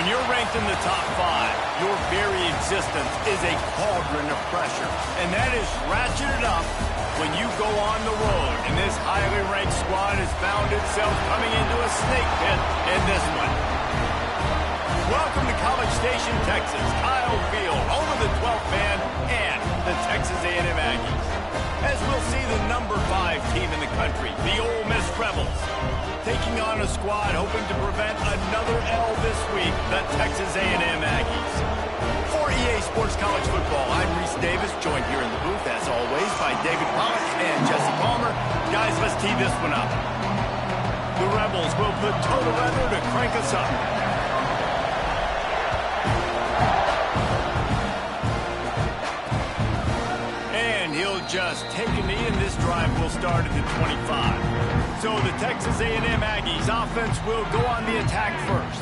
When you're ranked in the top 5, your very existence is a cauldron of pressure. And that is ratcheted up when you go on the road. And this highly ranked squad has found itself coming into a snake pit in this one. Welcome to College Station, Texas. Kyle Field, home of the 12th man and the Texas A&M Aggies. As we'll see the number 5 team in the country, the Ole Miss Rebels, taking on a squad hoping to prevent another L this week, the Texas A&M Aggies. For EA Sports College Football, I'm Reese Davis, joined here in the booth, as always, by David Pollock and Jesse Palmer. Guys, let's tee this one up. The Rebels will put total weather to crank us up. Just take a knee, and this drive will start at the 25. So the Texas A&M Aggies offense will go on the attack first.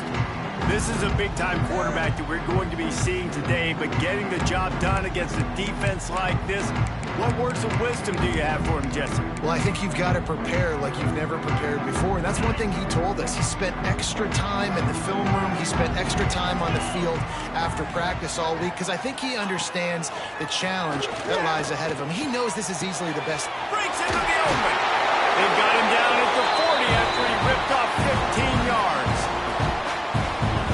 This is a big-time quarterback that we're going to be seeing today, but getting the job done against a defense like this, what words of wisdom do you have for him, Jesse? Well, I think you've got to prepare like you've never prepared before, and that's one thing he told us. He spent extra time in the film room. He spent extra time on the field after practice all week, because I think he understands the challenge that lies ahead of him. He knows this is easily the best. Breaks into the open. They've got him down at the 40 after he ripped off 15 yards.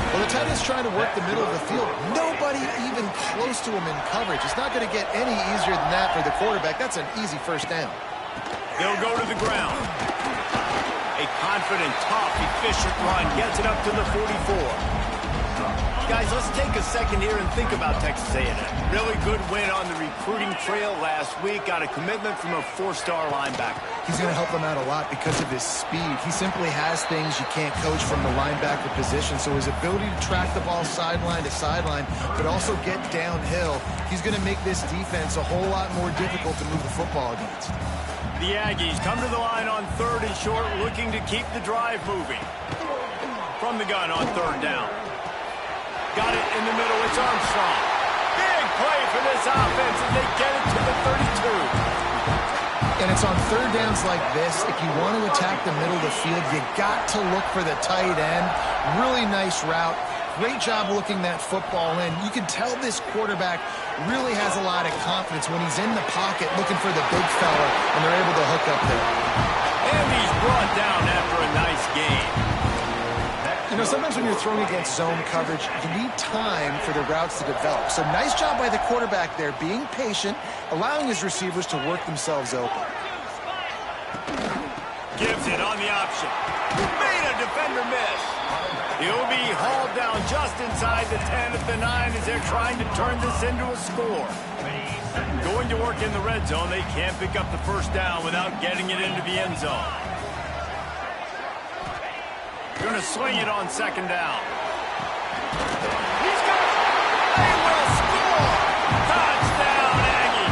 Well, the tight end's trying to work the middle of the field. Nobody even close to him in coverage. It's not going to get any easier than that for the quarterback. That's an easy first down. They'll go to the ground. A confident, tough, efficient run gets it up to the 44. Guys, let's take a second here and think about Texas A&M. Really good win on the recruiting trail last week. Got a commitment from a 4-star linebacker. He's going to help them out a lot because of his speed. He simply has things you can't coach from the linebacker position. So his ability to track the ball sideline to sideline, but also get downhill, he's going to make this defense a whole lot more difficult to move the football against. The Aggies come to the line on 3rd and short, looking to keep the drive moving. From the gun on 3rd down. Got it in the middle. It's Armstrong. Big play for this offense, and they get it to the 32. And it's on 3rd downs like this. If you want to attack the middle of the field, you got to look for the tight end. Really nice route. Great job looking that football in. You can tell this quarterback really has a lot of confidence when he's in the pocket looking for the big fella, and they're able to hook up there. And he's brought down after a nice game. You know, sometimes when you're throwing against zone coverage, you need time for the routes to develop. So nice job by the quarterback there, being patient, allowing his receivers to work themselves open. Gives it on the option. Made a defender miss. He'll be hauled down just inside the 10 at the 9 as they're trying to turn this into a score. Going to work in the red zone, they can't pick up the first down without getting it into the end zone. Going to swing it on 2nd down. He's got it. They will score. Touchdown, Aggie.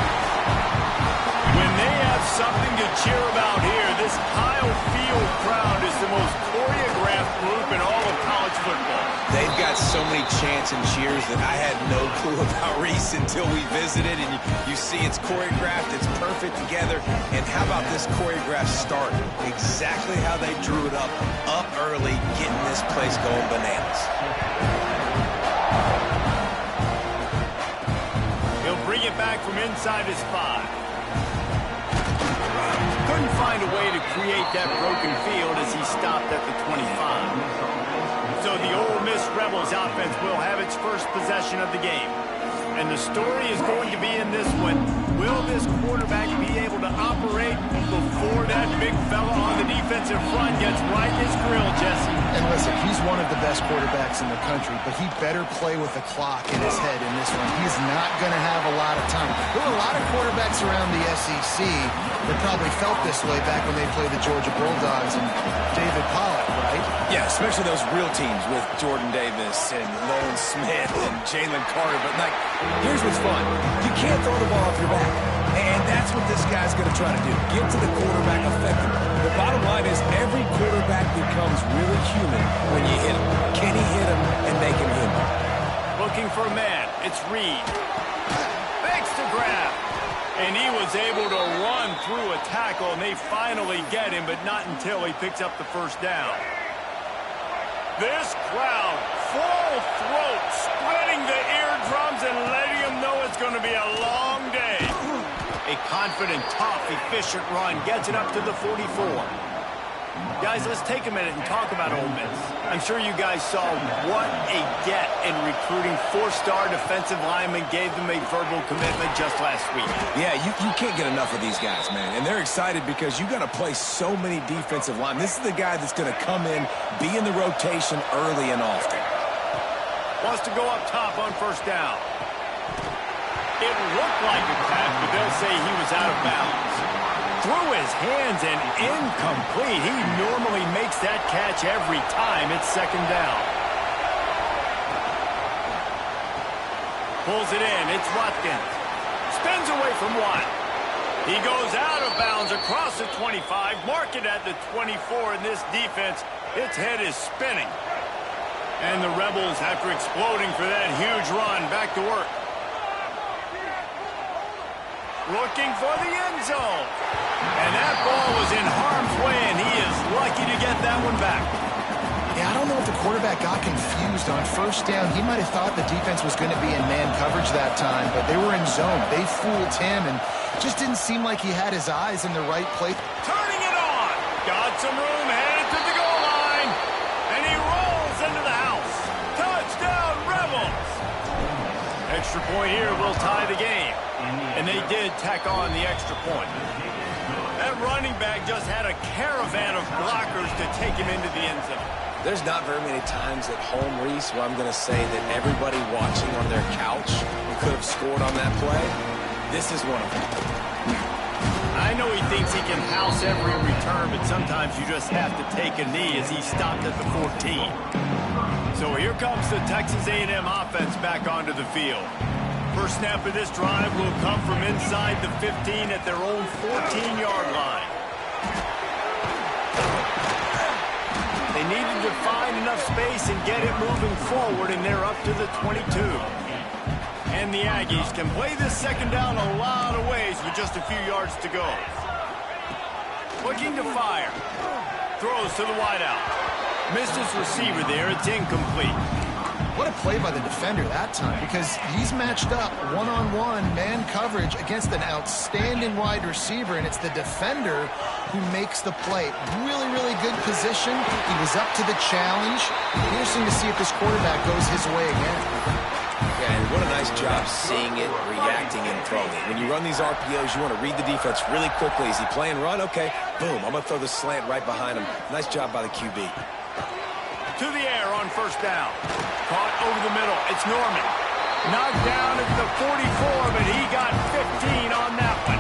When they have something to cheer about here, this Kyle Field crowd is the most choreographed group in all of college football. They've got so many chants and cheers that I had no clue about, Reese, until we visited. And you see it's choreographed, it's perfect together. And how about this choreographed start? Exactly how they drew it up early, getting this place going bananas. He'll bring it back from inside his 5. Couldn't find a way to create that broken field as he stopped at the 25. So the Ole Miss Rebels offense will have its first possession of the game. And the story is going to be in this one. Will this quarterback be able to operate before that big fella on the defensive front gets right in his grill, Jesse? And listen, he's one of the best quarterbacks in the country, but he better play with the clock in his head in this one. He's not going to have a lot of time. There were a lot of quarterbacks around the SEC that probably felt this way back when they played the Georgia Bulldogs and David Pollock, right? Yeah, especially those real teams with Jordan Davis and Nolan Smith and Jalen Carter. But, like, here's what's fun. You can't throw the ball off your back. And that's what this guy's going to try to do. Get to the quarterback effectively. The bottom line is every quarterback becomes really human when you hit him. Can he hit him and make him human? Looking for a man. It's Reed. Fakes to grab. And he was able to run through a tackle, and they finally get him, but not until he picks up the first down. This crowd full throat, splitting the eardrums and letting them know it's going to be a long day. A confident, tough, efficient run gets it up to the 44. Guys, let's take a minute and talk about Ole Miss. I'm sure you guys saw what a get in recruiting four-star defensive linemen gave them a verbal commitment just last week. Yeah, you can't get enough of these guys, man. And they're excited because you got to play so many defensive linemen. This is the guy that's going to come in, be in the rotation early and often. Wants to go up top on first down. It looked like a catch, but they'll say he was out of bounds. Through his hands and incomplete. He normally makes that catch every time it's second down. Pulls it in. It's Watkins. Spins away from Watt. He goes out of bounds across the 25. Mark it at the 24 in this defense. Its head is spinning. And the Rebels, after exploding for that huge run, back to work. Looking for the end zone. And that ball was in harm's way, and he is lucky to get that one back. Yeah, I don't know if the quarterback got confused on first down. He might have thought the defense was going to be in man coverage that time, but they were in zone. They fooled him, and just didn't seem like he had his eyes in the right place. Turning it on. Got some room, headed to the goal line. And he rolls into the house. Touchdown, Rebels. Extra point here will tie the game. And they did tack on the extra point. That running back just had a caravan of blockers to take him into the end zone. There's not very many times at home, Reese, where I'm going to say that everybody watching on their couch could have scored on that play. This is one of them. I know he thinks he can house every return, but sometimes you just have to take a knee as he stopped at the 14. So here comes the Texas A&M offense back onto the field. First snap of this drive will come from inside the 15 at their own 14-yard line. They needed to find enough space and get it moving forward, and they're up to the 22. And the Aggies can play this second down a lot of ways with just a few yards to go. Looking to fire. Throws to the wideout. Missed his receiver there. It's incomplete. What a play by the defender that time, because he's matched up one-on-one man coverage against an outstanding wide receiver, and it's the defender who makes the play. Really, really good position. He was up to the challenge. Interesting to see if this quarterback goes his way again. Yeah, and what a nice job seeing it, reacting, and throwing it. When you run these RPOs, you want to read the defense really quickly. Is he playing run? Okay, boom, I'm going to throw the slant right behind him. Nice job by the QB. To the air on first down. Caught over the middle. It's Norman. Knocked down at the 44, but he got 15 on that one.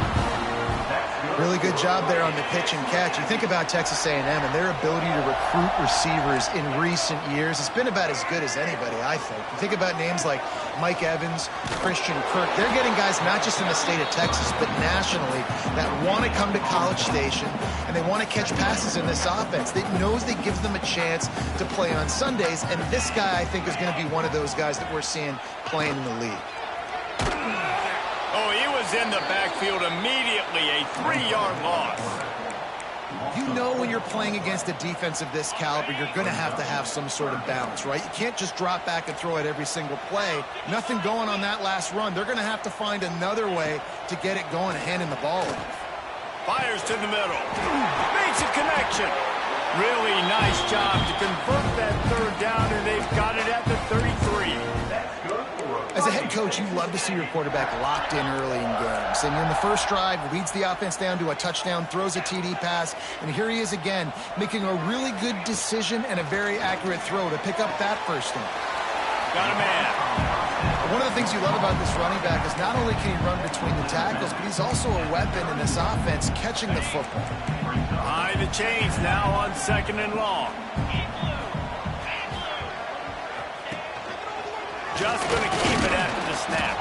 Really good job there on the pitch and catch. You think about Texas A&M and their ability to recruit receivers in recent years. It's been about as good as anybody, I think. You think about names like Mike Evans, Christian Kirk. They're getting guys not just in the state of Texas, but nationally that want to come to College Station, and they want to catch passes in this offense. They knows they give them a chance to play on Sundays, and this guy, I think, is going to be one of those guys that we're seeing playing in the league. Oh, he was in the backfield immediately, a 3-yard loss. You know when you're playing against a defense of this caliber, you're going to have some sort of balance, right? You can't just drop back and throw it every single play. Nothing going on that last run. They're going to have to find another way to get it going and handing the ball off. Fires to the middle. Makes a connection. Really nice job to convert that third down, and they've got it at the 33. As a head coach, you love to see your quarterback locked in early in games. And in the first drive, leads the offense down to a touchdown, throws a TD pass, and here he is again, making a really good decision and a very accurate throw to pick up that first down. Got a man. One of the things you love about this running back is not only can he run between the tackles, but he's also a weapon in this offense, catching the football. Behind the chains now on second and long. Just going to keep it after the snap.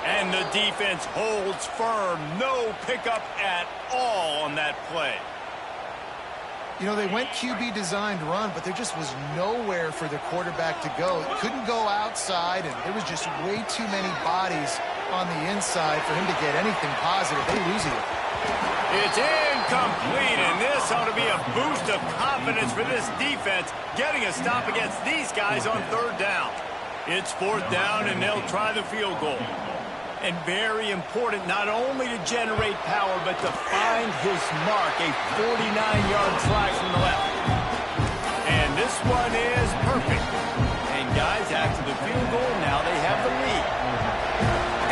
And the defense holds firm. No pickup at all on that play. You know, they went QB designed run, but there just was nowhere for the quarterback to go. He couldn't go outside, and there was just way too many bodies on the inside for him to get anything positive. They lose it. It's incomplete, and this ought to be a boost of confidence for this defense, getting a stop against these guys on third down. It's fourth down, and they'll try the field goal. And very important not only to generate power, but to find his mark, a 49-yard try from the left. And this one is perfect. And guys, after the field goal, now they have the lead.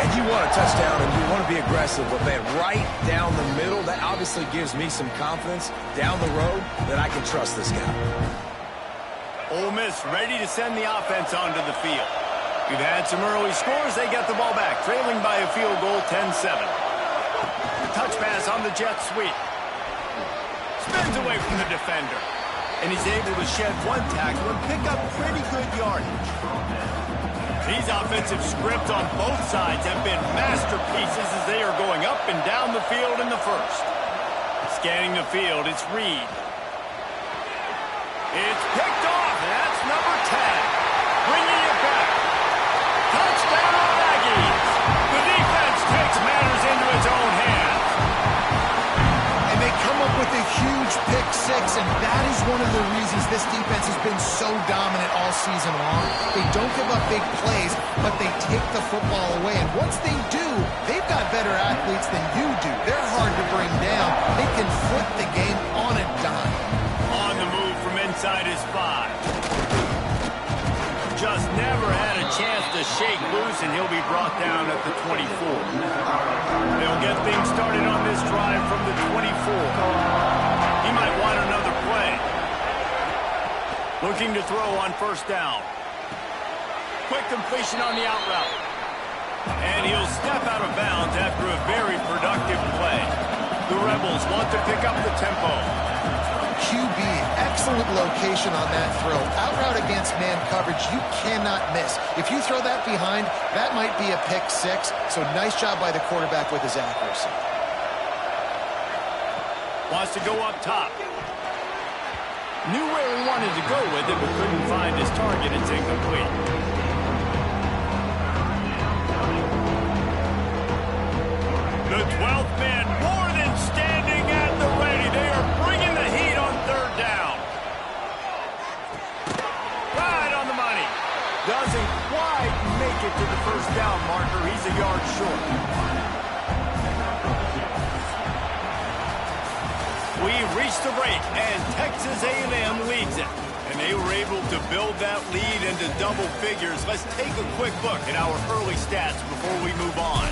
And you want a touchdown and you want to be aggressive, but man, right down the middle, that obviously gives me some confidence down the road that I can trust this guy. Ole Miss ready to send the offense onto the field. We've had some early scores. They get the ball back, trailing by a field goal, 10-7. Touch pass on the jet sweep. Spins away from the defender. And he's able to shed one tackle and pick up pretty good yardage. These offensive scripts on both sides have been masterpieces as they are going up and down the field in the first. Scanning the field, it's Reed. It's picked off, and that's number 10. Bringing it back. Touchdown, Aggies. The defense takes matters into its own hands. And they come up with a huge pick six, and that is one of the reasons this defense has been so dominant all season long. They don't give up big plays, but they take the football away. And once they do, they've got better athletes than you do. They're hard to bring down. They can flip the game on a dime. On the move from inside his 5. Just never had a chance to shake loose, and he'll be brought down at the 24. They'll get things started on this drive from the 24. He might want another play. Looking to throw on first down. Quick completion on the out route. And he'll step out of bounds after a very productive play. The Rebels want to pick up the tempo. QB, excellent location on that throw. Out route against man coverage, you cannot miss. If you throw that behind, that might be a pick six. So nice job by the quarterback with his accuracy. Wants to go up top. Knew where he wanted to go with it, but couldn't find his target. It's incomplete. The 12th man more than standing at the ready. They are bringing the heat on third down. Right on the money. Doesn't quite make it to the first down marker. He's a yard short. We reached the break, and Texas A&M leads it. And they were able to build that lead into double figures. Let's take a quick look at our early stats before we move on.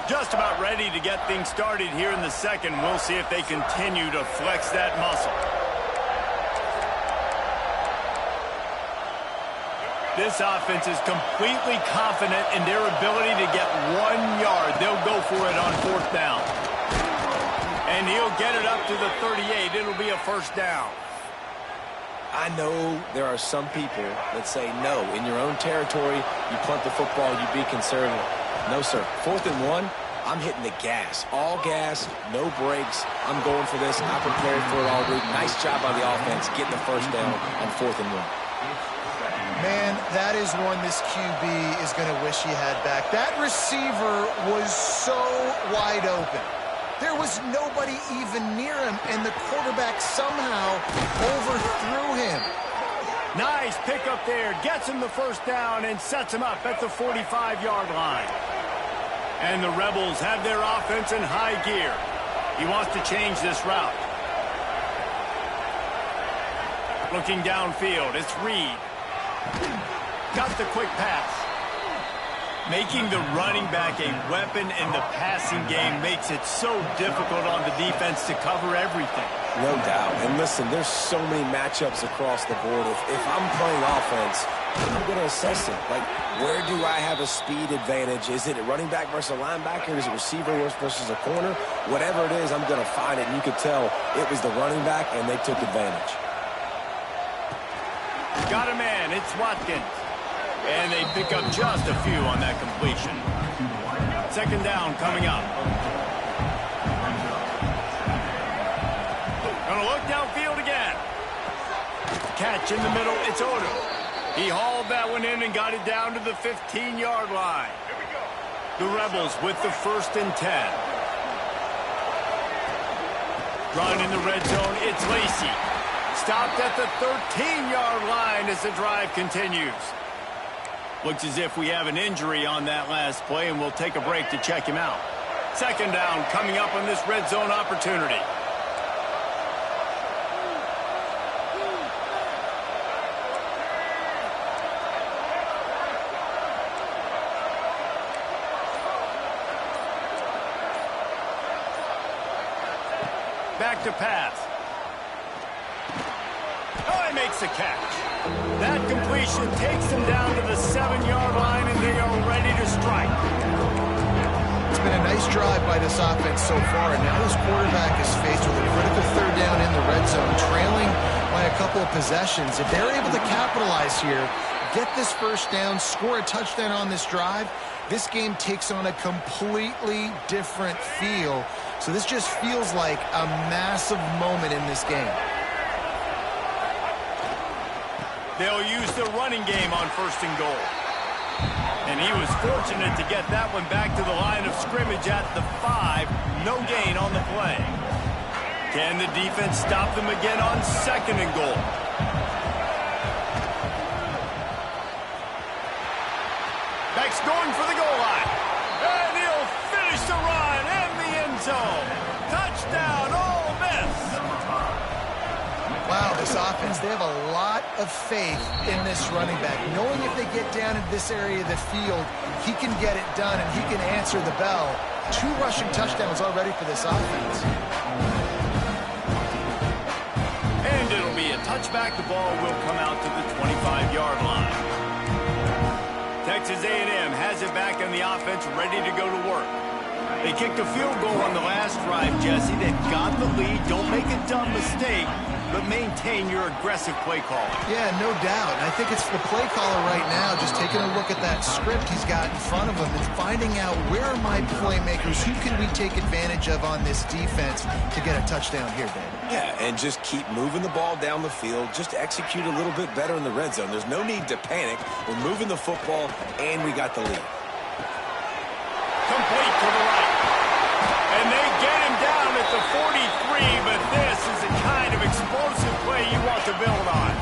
Just about ready to get things started here in the second. We'll see if they continue to flex that muscle. This offense is completely confident in their ability to get 1 yard. They'll go for it on fourth down. And he'll get it up to the 38. It'll be a first down. I know there are some people that say, no, in your own territory, you punt the football, you be conservative. No, sir. 4th and 1, I'm hitting the gas. All gas, no brakes. I'm going for this. I prepared for it all week. Nice job by the offense getting the first down on 4th and 1. Man, that is one this QB is going to wish he had back. That receiver was so wide open. There was nobody even near him, and the quarterback somehow overthrew him. Nice pickup there. Gets him the first down and sets him up at the 45-yard line. And the Rebels have their offense in high gear. He wants to change this route. Looking downfield, it's Reed. Got the quick pass. Making the running back a weapon in the passing game makes it so difficult on the defense to cover everything. No doubt. And listen, there's so many matchups across the board. If I'm playing offense, I'm going to assess it. Like, where do I have a speed advantage? Is it a running back versus a linebacker? Is it receiver versus a corner? Whatever it is, I'm going to find it. And you could tell it was the running back, and they took advantage. Got a man. It's Watkins. And they pick up just a few on that completion. Second down coming up. Gonna look downfield again. Catch in the middle. It's Odom. He hauled that one in and got it down to the 15-yard line. The Rebels with the 1st and 10. Run in the red zone, it's Lacey. Stopped at the 13-yard line as the drive continues. Looks as if we have an injury on that last play, and we'll take a break to check him out. 2nd down coming up on this red zone opportunity. Back to pass. Oh, he makes the catch. That completion takes them down to the 7-yard line, and they are ready to strike. It's been a nice drive by this offense so far, and now this quarterback is faced with a critical 3rd down in the red zone, trailing by a couple of possessions. If they're able to capitalize here, get this 1st down, score a touchdown on this drive, this game takes on a completely different feel. So this just feels like a massive moment in this game. They'll use the running game on 1st and goal. And he was fortunate to get that one back to the line of scrimmage at the 5. No gain on the play. Can the defense stop them again on 2nd and goal? Beck's going for the goal line. And he'll finish the run in the end zone. Touchdown, Ole Miss. Wow, this offense, they have a lot of faith in this running back. Knowing if they get down in this area of the field, he can get it done and he can answer the bell. 2 rushing touchdowns already for this offense. And it'll be a touchback. The ball will come out to the 25-yard line. Texas A&M has it back in the offense, ready to go to work. They kicked a field goal on the last drive, Jesse. They've got the lead. Don't make a dumb mistake, but maintain your aggressive play calling. Yeah, no doubt. I think it's the play caller right now just taking a look at that script he's got in front of him and finding out where are my playmakers, who can we take advantage of on this defense to get a touchdown here, David. Yeah, and just keep moving the ball down the field. Just execute a little bit better in the red zone. There's no need to panic. We're moving the football, and we got the lead. Complete to the right. And they get him down at the 43, but this is the kind of explosive play you want to build on.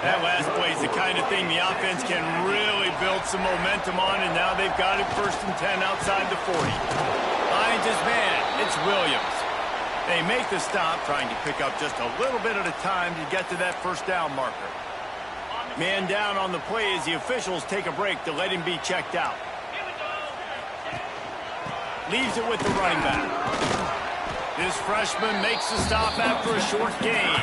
That last play is the kind of thing the offense can really build some momentum on, and now they've got it 1st and 10 outside the 40. Finds his man. It's Williams. They make the stop, trying to pick up just a little bit at a time to get to that 1st down marker. Man down on the play as the officials take a break to let him be checked out. Leaves it with the running back. This freshman makes the stop after a short gain.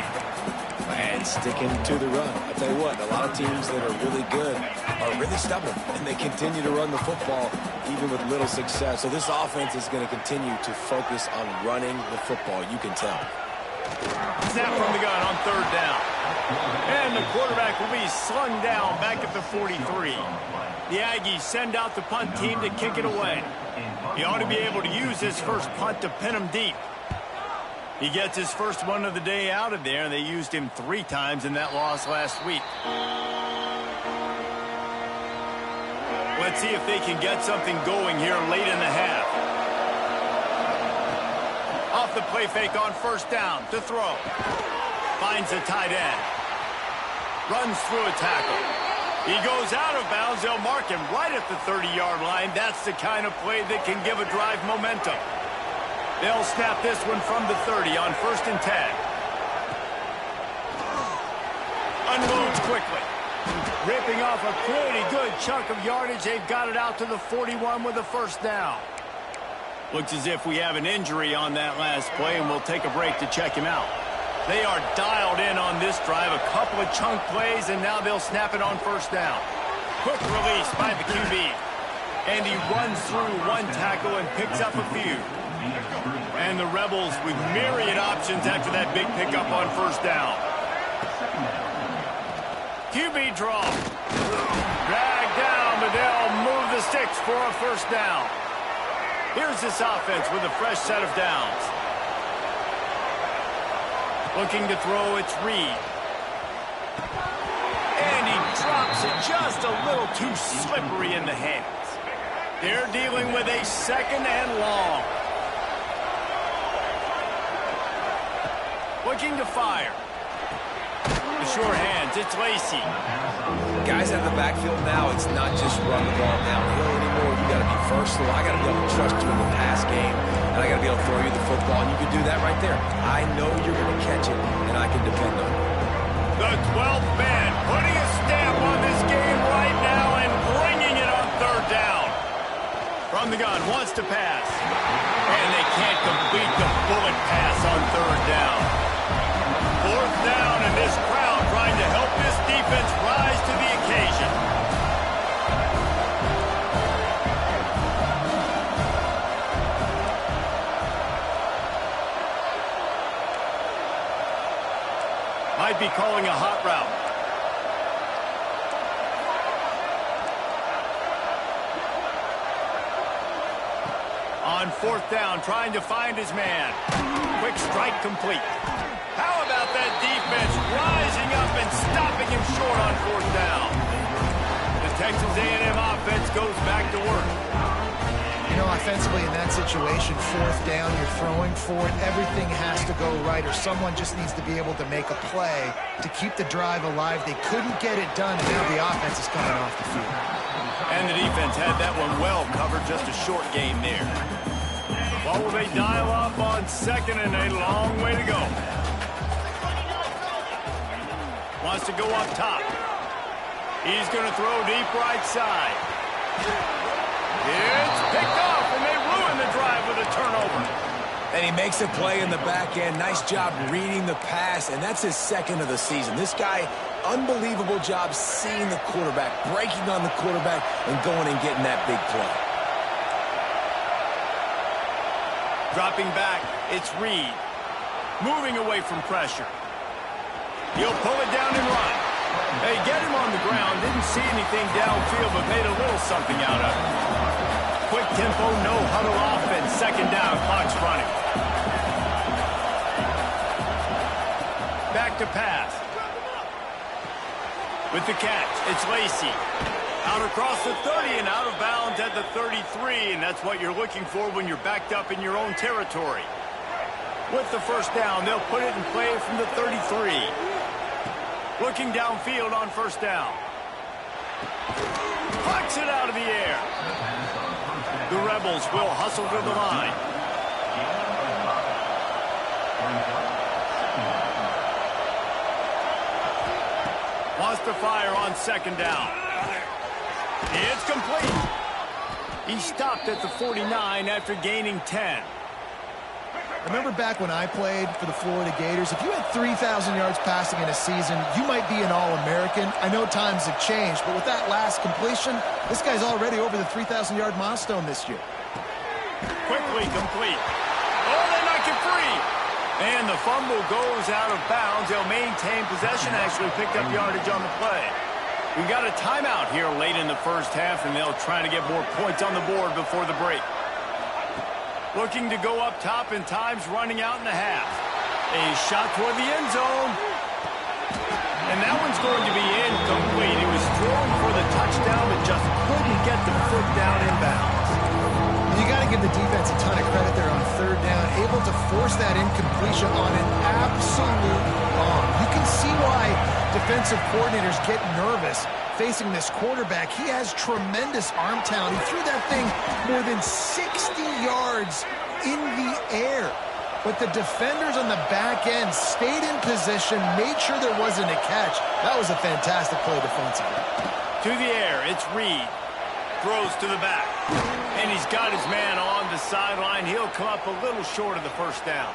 And sticking to the run. I'll tell you what, a lot of teams that are really good are really stubborn, and they continue to run the football even with little success. So this offense is going to continue to focus on running the football, you can tell. Snap from the gun on 3rd down. And the quarterback will be slung down back at the 43. The Aggies send out the punt team to kick it away. He ought to be able to use his first punt to pin him deep. He gets his first one of the day out of there, and they used him 3 times in that loss last week. Let's see if they can get something going here late in the half. Off the play fake on 1st down to throw. Finds the tight end. Runs through a tackle. He goes out of bounds. They'll mark him right at the 30-yard line. That's the kind of play that can give a drive momentum. They'll snap this one from the 30 on 1st and 10. Unloads quickly. Ripping off a pretty good chunk of yardage. They've got it out to the 41 with a 1st down. Looks as if we have an injury on that last play, and we'll take a break to check him out. They are dialed in on this drive. A couple of chunk plays, and now they'll snap it on 1st down. Quick release by the QB. And he runs through 1 tackle and picks up a few. And the Rebels with myriad options after that big pickup on 1st down. QB draw. Dragged down, but they'll move the sticks for a 1st down. Here's this offense with a fresh set of downs. Looking to throw, it's Reed. And he drops it just a little too slippery in the hands. They're dealing with a second and long. Looking to fire. The short hands, it's Lacey. Guys out of the backfield now, it's not just run the ball downhill anymore. You got to be versatile. I got to be able to trust you in the pass game, and I got to be able to throw you the football, and you can do that right there. I know you're going to catch it, and I can depend on it. The 12th man putting a stamp on this game right now and bringing it on third down. From the gun, wants to pass. And they can't complete the bullet pass on third down. Fourth down, and this crowd trying to help this defense rise to the occasion. Might be calling a hot route. On fourth down, trying to find his man. Quick strike complete. How about that defense rising up and stopping him short on fourth down? The Texas A&M offense goes back to work. You know, offensively in that situation, fourth down, you're throwing for it. Everything has to go right, or someone just needs to be able to make a play to keep the drive alive. They couldn't get it done, and now the offense is coming off the field. And the defense had that one well covered, just a short game there. What will they dial up on second, and a long way to go. Wants to go up top. He's going to throw deep right side. It's picked off, and they ruin the drive with a turnover. And he makes a play in the back end. Nice job reading the pass, and that's his second of the season. This guy, unbelievable job seeing the quarterback, breaking on the quarterback, and going and getting that big play. Dropping back, it's Reed. Moving away from pressure. He'll pull it down and run. They get him on the ground. Didn't see anything downfield, but made a little something out of it. Quick tempo, no huddle offense. Second down, clock's running. Back to pass. With the catch, it's Lacey. Out across the 30 and out of bounds at the 33, and that's what you're looking for when you're backed up in your own territory. With the first down, they'll put it in play from the 33. Looking downfield on first down. Plucks it out of the air. The Rebels will hustle to the line. Wants to fire on second down. It's complete. He stopped at the 49 after gaining 10. Remember back when I played for the Florida Gators, if you had 3,000 yards passing in a season, you might be an All-American. I know times have changed, but with that last completion, this guy's already over the 3,000-yard milestone this year. Quickly complete. Oh, they knock it free. And the fumble goes out of bounds. They'll maintain possession, actually picked up yardage on the play. We've got a timeout here late in the first half, and they'll try to get more points on the board before the break. Looking to go up top, and time's running out in the half. A shot toward the end zone. And that one's going to be incomplete. He was throwing for the touchdown, but just couldn't get the foot down in bounds. You got to give the defense a ton of credit there on third down, able to force that incompletion on an absolute bomb. You can see why defensive coordinators get nervous facing this quarterback. He has tremendous arm talent. He threw that thing more than 60 yards in the air. But the defenders on the back end stayed in position, made sure there wasn't a catch. That was a fantastic play defensively. To the air, it's Reed. Throws to the back. And he's got his man on the sideline. He'll come up a little short of the first down.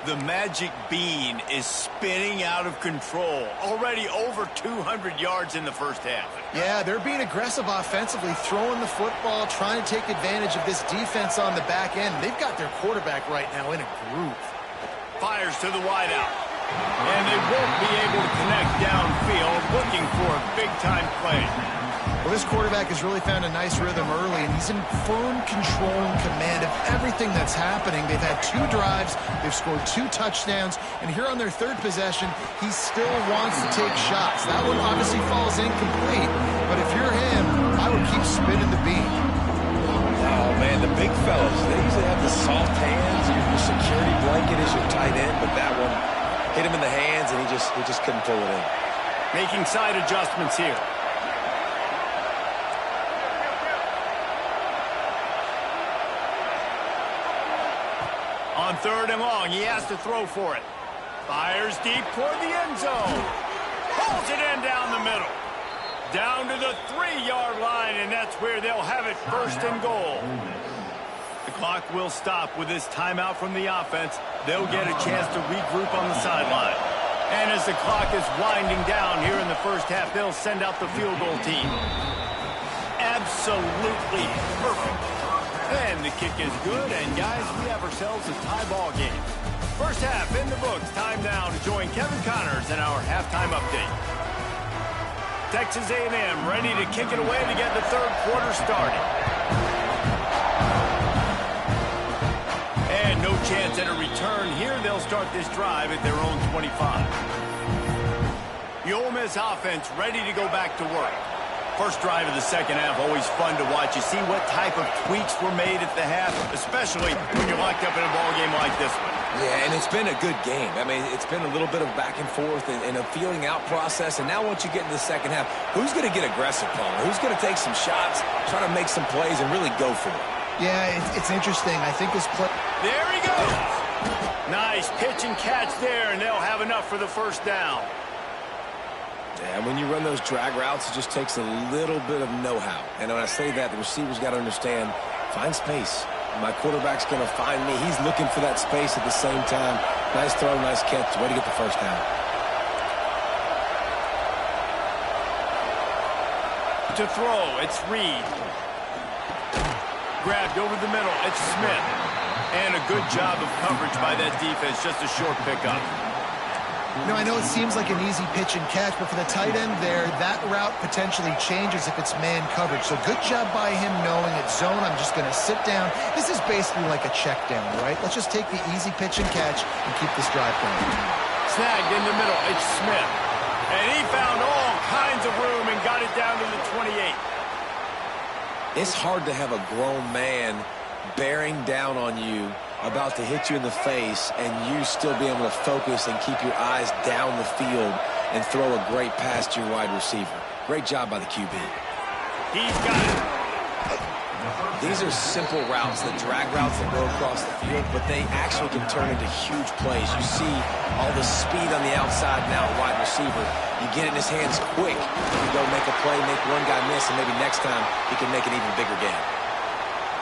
The magic bean is spinning out of control. Already over 200 yards in the first half. Yeah, they're being aggressive offensively, throwing the football, trying to take advantage of this defense on the back end. They've got their quarterback right now in a groove. Fires to the wideout. And they won't be able to connect downfield, looking for a big-time play. Well, this quarterback has really found a nice rhythm early, and he's in firm control and command of everything that's happening. They've had 2 drives, they've scored 2 touchdowns, and here on their 3rd possession, he still wants to take shots. That one obviously falls incomplete, but if you're him, I would keep spinning the beam. Oh, man, the big fellas, they usually have the soft hands. Your security blanket is your tight end, but that one hit him in the hands, and he just couldn't pull it in. Making side adjustments here. On 3rd and long, he has to throw for it. Fires deep toward the end zone. Pulls it in down the middle. Down to the 3-yard line, and that's where they'll have it 1st and goal. The clock will stop with this timeout from the offense. They'll get a chance to regroup on the sideline. And as the clock is winding down here in the first half, they'll send out the field goal team. Absolutely perfect. And the kick is good, and guys, we have ourselves a tie ball game. First half in the books. Time now to join Kevin Connors in our halftime update. Texas A&M ready to kick it away to get the 3rd quarter started. And no chance at a return here. They'll start this drive at their own 25. The Ole Miss offense ready to go back to work. First drive of the 2nd half, always fun to watch. You see what type of tweaks were made at the half, especially when you're locked up in a ball game like this one. Yeah, and it's been a good game. I mean, it's been a little bit of back and forth and a feeling out process. And now once you get into the 2nd half, who's going to get aggressive, Paul? Who's going to take some shots, try to make some plays, and really go for it? Yeah, it's interesting. I think this play... There he goes. Nice pitch and catch there, and they'll have enough for the 1st down. Yeah, when you run those drag routes, it just takes a little bit of know-how. And when I say that, the receiver's got to understand, find space. My quarterback's going to find me. He's looking for that space at the same time. Nice throw, nice catch. Way to get the 1st down. To throw, it's Reed. Grabbed over the middle, it's Smith. And a good job of coverage by that defense, just a short pickup. You know, I know it seems like an easy pitch and catch, but for the tight end there, that route potentially changes if it's man coverage. So good job by him knowing it's zone. I'm just going to sit down. This is basically like a check down, right? Let's just take the easy pitch and catch and keep this drive going. Snagged in the middle, it's Smith. And he found all kinds of room and got it down to the 28. It's hard to have a grown man bearing down on you, about to hit you in the face, and you still be able to focus and keep your eyes down the field and throw a great pass to your wide receiver. Great job by the QB. He's got it. These are simple routes, the drag routes that go across the field, but they actually can turn into huge plays. You see all the speed on the outside now, wide receiver. You get it in his hands quick. You go make a play, make one guy miss, and maybe next time he can make an even bigger game.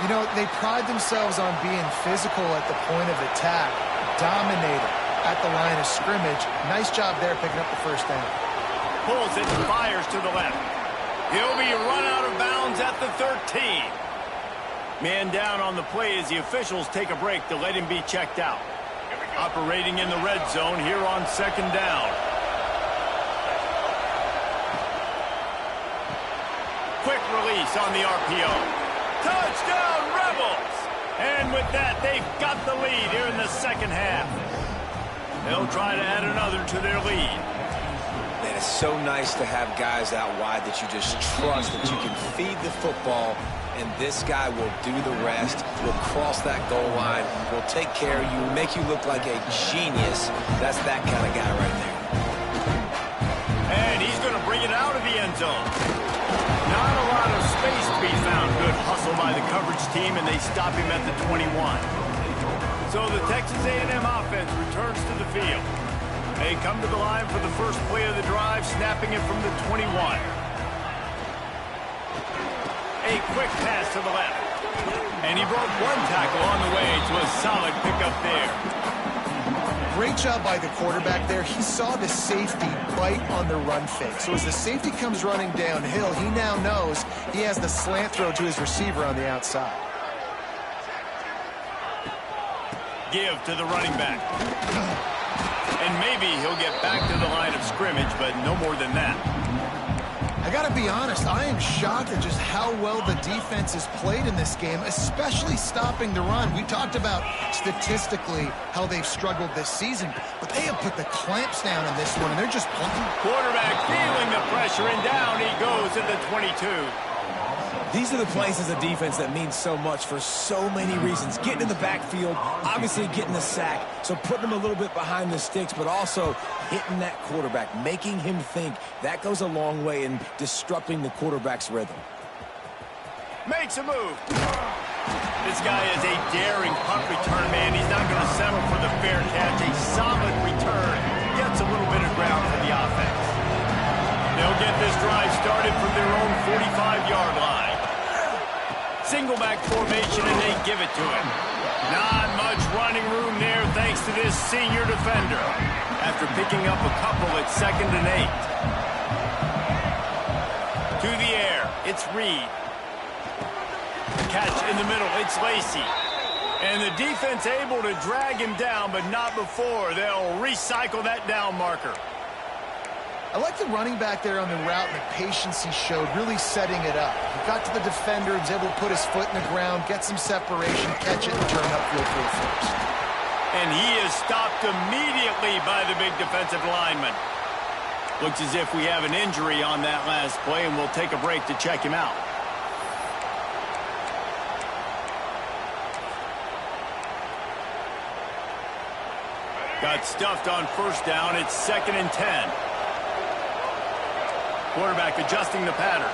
You know, they pride themselves on being physical at the point of attack, dominating at the line of scrimmage. Nice job there picking up the 1st down. Pulls it and fires to the left. He'll be run out of bounds at the 13. Man down on the play as the officials take a break to let him be checked out. Operating in the red zone here on 2nd down. Quick release on the RPO. Touchdown, Rebels! And with that, they've got the lead here in the 2nd half. They'll try to add another to their lead. Man, it's so nice to have guys out wide that you just trust that you can feed the football, and this guy will do the rest, will cross that goal line, will take care of you, make you look like a genius. That's that kind of guy right there. And he's going to bring it out of the end zone. Not a lot of space to be found. Good hustle by the coverage team, and they stop him at the 21. So the Texas A&M offense returns to the field. They come to the line for the first play of the drive, snapping it from the 21. A quick pass to the left. And he broke one tackle on the way to a solid pickup there. Great job by the quarterback there. He saw the safety bite on the run fake. So as the safety comes running downhill, he now knows he has the slant throw to his receiver on the outside. Give to the running back. And maybe he'll get back to the line of scrimmage, but no more than that. I got to be honest, I am shocked at just how well the defense has played in this game, especially stopping the run. We talked about statistically how they've struggled this season, but they have put the clamps down in this one, and they're just playing. Quarterback feeling the pressure, and down he goes at the 22. These are the plays as a defense that mean so much for so many reasons. Getting in the backfield, obviously getting the sack, so putting him a little bit behind the sticks, but also hitting that quarterback, making him think. That goes a long way in disrupting the quarterback's rhythm. Makes a move. This guy is a daring punt return, man. He's not going to settle for the fair catch. A solid return. Gets a little bit of ground for the offense. They'll get this drive started from their own 45-yard line. Single back formation, and they give it to him. Not much running room there thanks to this senior defender. After picking up a couple at 2nd and 8. To the air, it's Reed. Catch in the middle, it's Lacey. And the defense able to drag him down, but not before. They'll recycle that down marker. I like the running back there on the route and the patience he showed, really setting it up. He got to the defender, was able to put his foot in the ground, get some separation, catch it, and turn upfield for the first. And he is stopped immediately by the big defensive lineman. Looks as if we have an injury on that last play, and we'll take a break to check him out. Got stuffed on first down. It's 2nd and 10. Quarterback adjusting the pattern.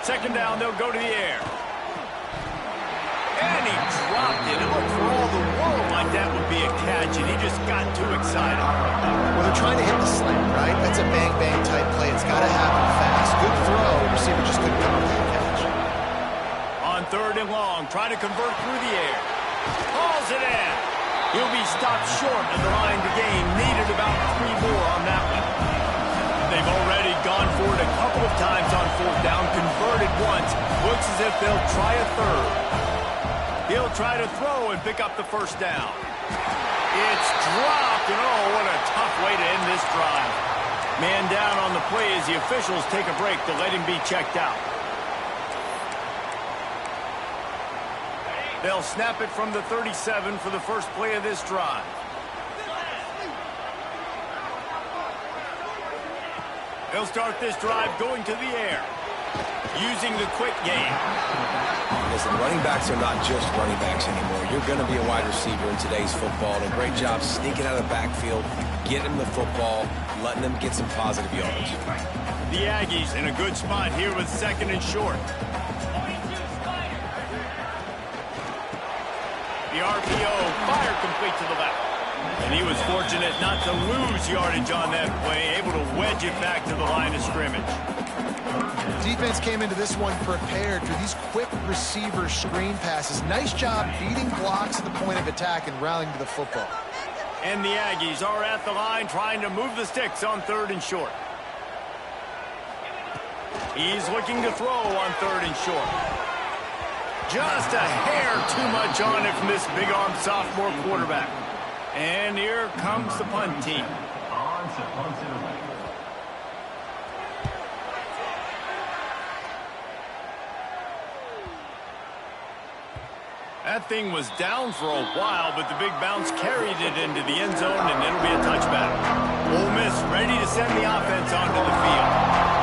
2nd down, they'll go to the air. And he dropped it. It looked for all the world like that would be a catch, and he just got too excited. Well, they're trying to hit the slant, right? That's a bang-bang type play. It's got to happen fast. Good throw. Receiver just couldn't come up with the catch. On 3rd and long, trying to convert through the air. Hauls it in. He'll be stopped short of the line to gain. Needed about 3 more on that one. They've already gone for it a couple of times on 4th down, converted once. Looks as if they'll try a 3rd. He'll try to throw and pick up the 1st down. It's dropped, and oh, what a tough way to end this drive. Man down on the play as the officials take a break to let him be checked out. They'll snap it from the 37 for the first play of this drive. They'll start this drive going to the air, using the quick game. Listen, running backs are not just running backs anymore. You're going to be a wide receiver in today's football. And a great job sneaking out of the backfield, getting them the football, letting them get some positive yards. The Aggies in a good spot here with 2nd and short. The RPO, fire complete to the left. And he was fortunate not to lose yardage on that play, able to wedge it back to the line of scrimmage. Defense came into this one prepared for these quick receiver screen passes. Nice job beating blocks at the point of attack and rallying to the football. And the Aggies are at the line trying to move the sticks on 3rd and short. He's looking to throw on 3rd and short. Just a hair too much on it from this big-armed sophomore quarterback. And here comes the punt team. That thing was down for a while, but the big bounce carried it into the end zone, and it'll be a touchback. Ole Miss ready to send the offense onto the field.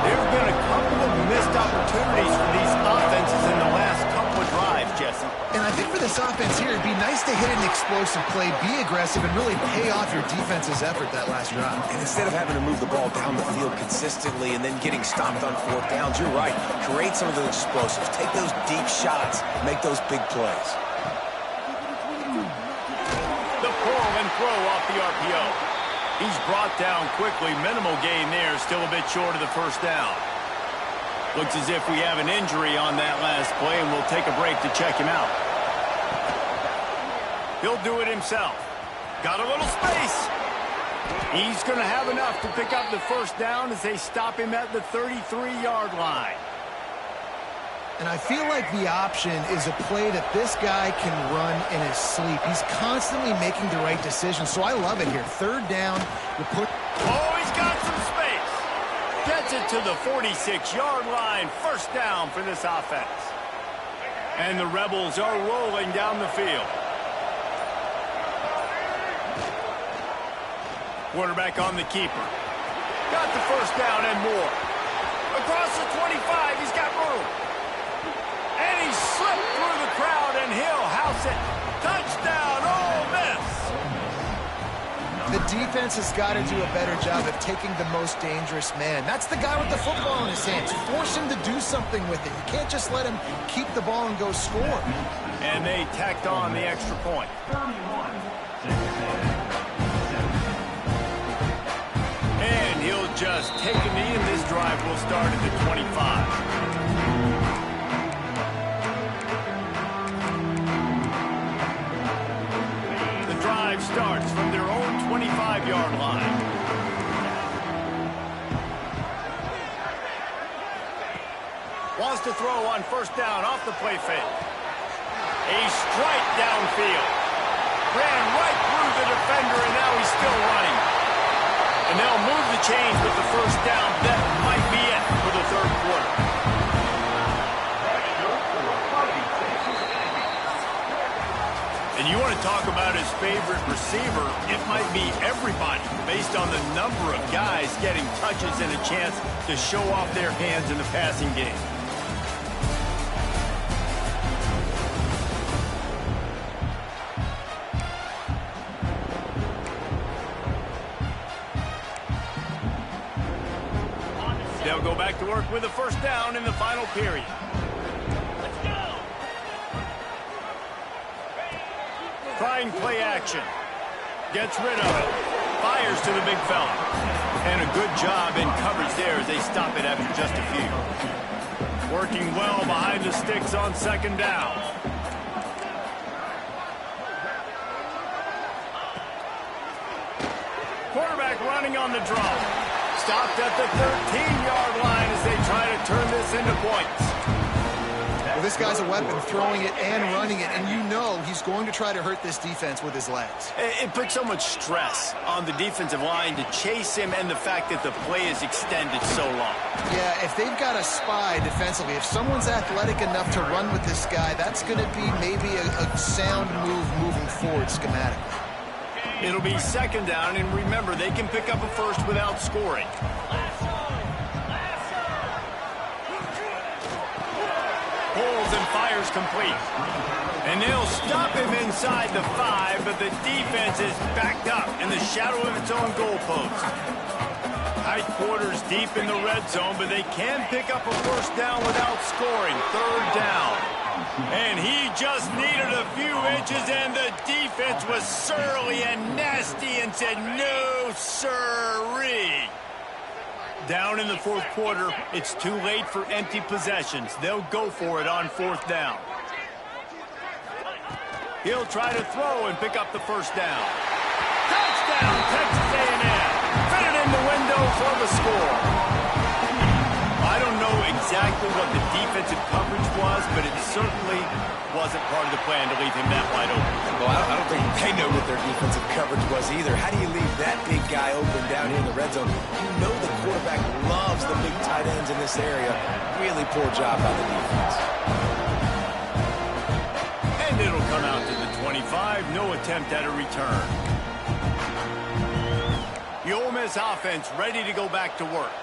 There have been a couple of missed opportunities for these offenses in the last couple of drives, Jesse. And I think for this offense here, it'd be nice to hit an explosive play, be aggressive, and really pay off your defense's effort that last drive. And instead of having to move the ball down the field consistently and then getting stopped on 4th downs, you're right. Create some of those explosives. Take those deep shots. Make those big plays. The pull and throw off the RPO. He's brought down quickly. Minimal gain there. Still a bit short of the 1st down. Looks as if we have an injury on that last play, and we'll take a break to check him out. He'll do it himself. Got a little space. He's going to have enough to pick up the 1st down as they stop him at the 33-yard line. And I feel like the option is a play that this guy can run in his sleep. He's constantly making the right decision, so I love it here. 3rd down. Oh, he's got some space. Gets Gets it to the 46-yard line. First down for this offense. And the Rebels are rolling down the field. Quarterback on the keeper. Got the first down and more. Across the 25, he's got room. And he slipped through the crowd, and he'll house it. Touchdown, Ole Miss. The defense has got to do a better job of taking the most dangerous man. That's the guy with the football in his hands. Force him to do something with it. You can't just let him keep the ball and go score. And they tacked on the extra point. And he'll just take a knee, and this drive will start at the 25. Starts from their own 25-yard line. Wants to throw on first down off the play fake. A strike downfield. Ran right through the defender, and now he's still running. And they'll move the chains with the first down. That might be it for the third quarter. And you want to talk about his favorite receiver, it might be everybody based on the number of guys getting touches and a chance to show off their hands in the passing game. They'll go back to work with a first down in the final period. Trying play action. Gets rid of it. Fires to the big fella. And a good job in coverage there as they stop it after just a few. Working well behind the sticks on second down. Quarterback running on the draw. Stopped at the 13-yard line as they try to turn this into points. Well, this guy's a weapon, throwing it and running it, and you know he's going to try to hurt this defense with his legs. It puts so much stress on the defensive line to chase him, and the fact that the play is extended so long. Yeah, if they've got a spy defensively, if someone's athletic enough to run with this guy, that's going to be maybe a sound move moving forward schematically. It'll be second down, and remember, they can pick up a first without scoring. Pulls and fires complete. And they'll stop him inside the 5, but the defense is backed up in the shadow of its own goalpost. Tight quarters deep in the red zone, but they can pick up a first down without scoring. Third down. And he just needed a few inches, and the defense was surly and nasty and said, no, sirree. Down in the fourth quarter, it's too late for empty possessions. They'll go for it on fourth down. He'll try to throw and pick up the first down. Touchdown, Texas A&M. Fit it in the window for the score. I don't know exactly what the defensive coverage was, but it certainly wasn't part of the plan to leave him that wide open. Well, I don't think they know what their defensive coverage was either. How do you leave that big guy open down here in the red zone? You know the quarterback loves the big tight ends in this area. Really poor job by the defense. And it'll come out to the 25. No attempt at a return. The Ole Miss offense ready to go back to work.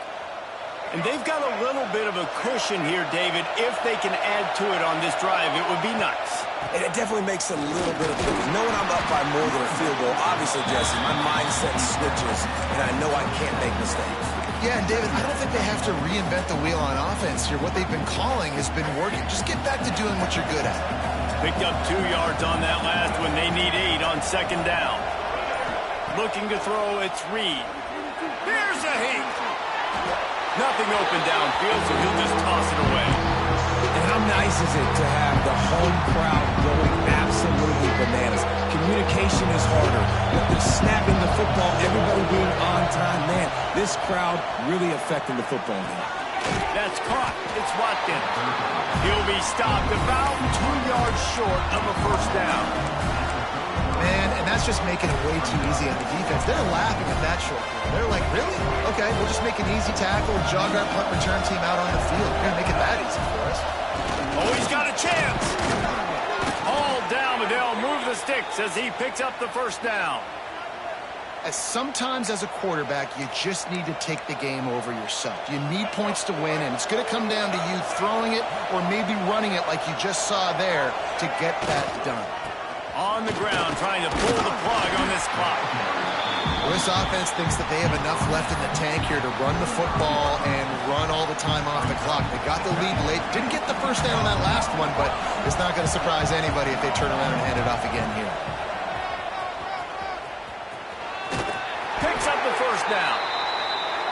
And they've got a little bit of a cushion here, David. If they can add to it on this drive, it would be nice. And it definitely makes a little bit of difference. Knowing I'm up by more than a field goal, obviously, Jesse, my mindset switches, and I know I can't make mistakes. Yeah, and David, I don't think they have to reinvent the wheel on offense here. What they've been calling has been working. Just get back to doing what you're good at. Picked up 2 yards on that last one. They need 8 on second down. Looking to throw, it's Reed. Here's a heat. Nothing open downfield, so he'll just toss it away. And how nice is it to have the home crowd going absolutely bananas? Communication is harder. But snapping the football, everybody being on time, man, this crowd really affecting the football game. That's caught. It's Watkins. He'll be stopped about 2 yards short of a first down. Man, and that's just making it way too easy on the defense. They're laughing at that short game. They're like, really? Okay, we'll just make an easy tackle, jog our punt return team out on the field. We're going to make it that easy for us. Oh, he's got a chance. All down, but they'll move the sticks as he picks up the first down. As sometimes as a quarterback, you just need to take the game over yourself. You need points to win, and it's going to come down to you throwing it or maybe running it like you just saw there to get that done. On the ground, trying to pull the plug on this clock. Well, this offense thinks that they have enough left in the tank here to run the football and run all the time off the clock. They got the lead late. Didn't get the first down on that last one, but it's not going to surprise anybody if they turn around and hand it off again here. Picks up the first down.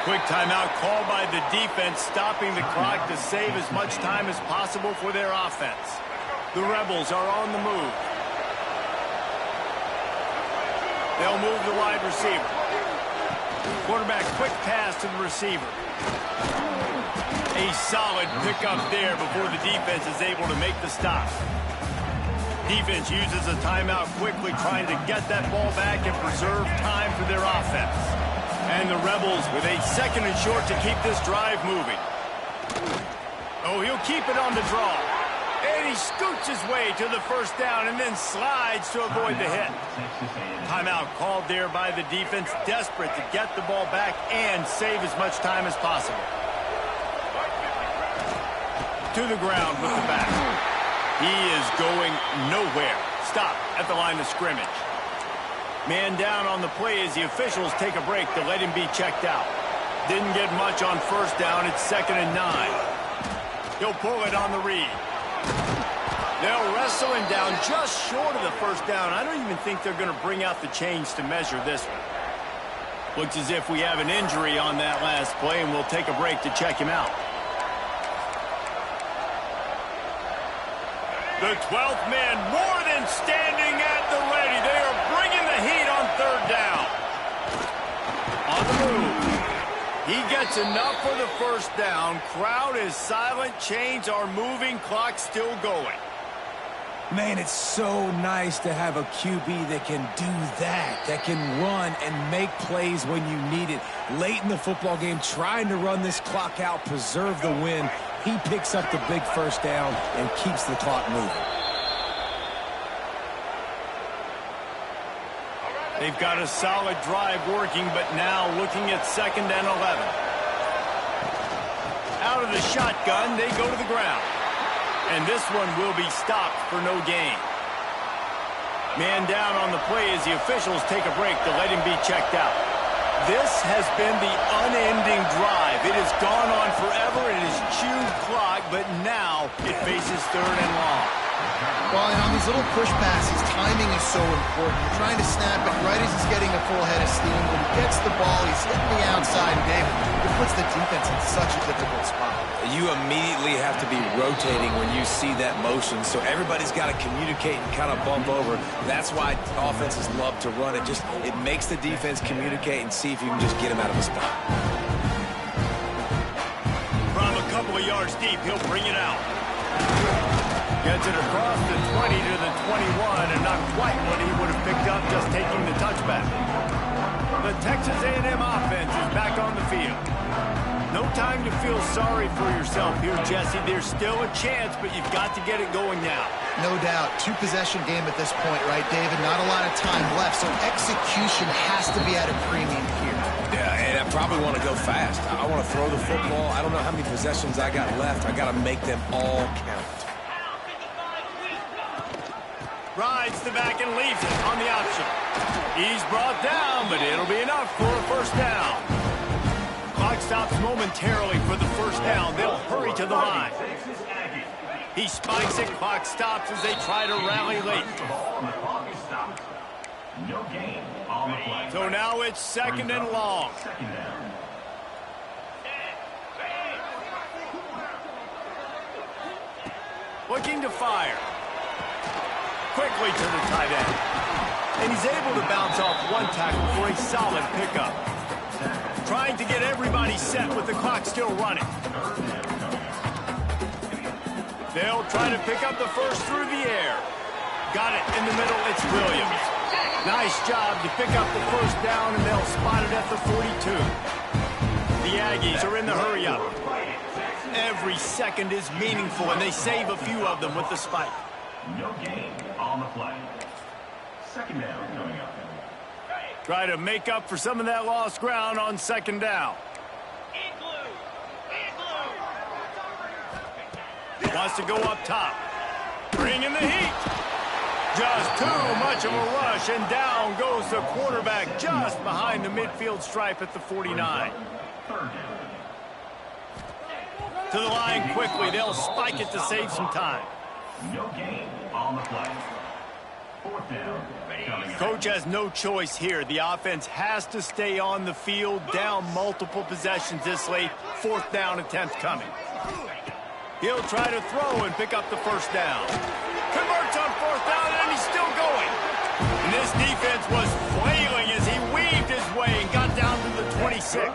Quick timeout called by the defense, stopping the clock to save as much time as possible for their offense. The Rebels are on the move. They'll move the wide receiver. Quarterback quick pass to the receiver. A solid pickup there before the defense is able to make the stop. Defense uses a timeout quickly, trying to get that ball back and preserve time for their offense. And the Rebels with a second and short to keep this drive moving. Oh, he'll keep it on the draw. And he scoots his way to the first down and then slides to avoid the hit. Timeout called there by the defense, desperate to get the ball back and save as much time as possible. To the ground with the back. He is going nowhere. Stop at the line of scrimmage. Man down on the play as the officials take a break to let him be checked out. Didn't get much on first down. It's 2nd and 9. He'll pull it on the read. They'll wrestle him down just short of the first down. I don't even think they're going to bring out the chains to measure this one. Looks as if we have an injury on that last play, and we'll take a break to check him out. The 12th man more than standing at the ready. They are bringing the heat on third down. On the move. He gets enough for the first down. Crowd is silent. Chains are moving. Clock still going. Man, it's so nice to have a QB that can do that can run and make plays when you need it. Late in the football game, trying to run this clock out, preserve the win. He picks up the big first down and keeps the clock moving. They've got a solid drive working, but now looking at 2nd and 11. Out of the shotgun, they go to the ground. And this one will be stopped for no gain. Man down on the play as the officials take a break to let him be checked out. This has been the unending drive. It has gone on forever. It has chewed clock, but now it faces 3rd and long. Well, and on these little push passes, timing is so important. You're trying to snap it right as he's getting a full head of steam. When he gets the ball, he's hitting the outside, and David, it puts the defense in such a difficult spot. You immediately have to be rotating when you see that motion, so everybody's got to communicate and kind of bump over. That's why offenses love to run it. It makes the defense communicate and see if you can just get him out of a spot. From a couple of yards deep, he'll bring it out. Gets it across the 20 to the 21, and not quite what he would have picked up just taking the touchback. The Texas A&M offense is back on the field. No time to feel sorry for yourself here, Jesse. There's still a chance, but you've got to get it going now. No doubt. 2-possession game at this point, right, David? Not a lot of time left, so execution has to be at a premium here. Yeah, and I probably want to go fast. I want to throw the football. I don't know how many possessions I got left. I got to make them all count. Rides the back and leaves it on the option. He's brought down, but it'll be enough for a first down. Clock stops momentarily for the first down. They'll hurry to the line. He spikes it. Clock stops as they try to rally late. So now it's 2nd and long. Looking to fire. Quickly to the tight end. And he's able to bounce off one tackle for a solid pickup. Trying to get everybody set with the clock still running. They'll try to pick up the first through the air. Got it in the middle. It's Williams. Nice job. You pick up the first down, and they'll spot it at the 42. The Aggies are in the hurry-up. Every second is meaningful, and they save a few of them with the spike. No gain on the play. Second down coming up. Try to make up for some of that lost ground on second down. Wants to go up top. Bring in the heat. Just too much of a rush, and down goes the quarterback just behind the midfield stripe at the 49. To the line quickly. They'll spike it to save some time. No gain on the play. Fourth down. Coach has no choice here. The offense has to stay on the field, down multiple possessions this late. Fourth down attempt coming. He'll try to throw and pick up the first down. Converts on fourth down, and he's still going. And this defense was flailing as he weaved his way and got down to the 26.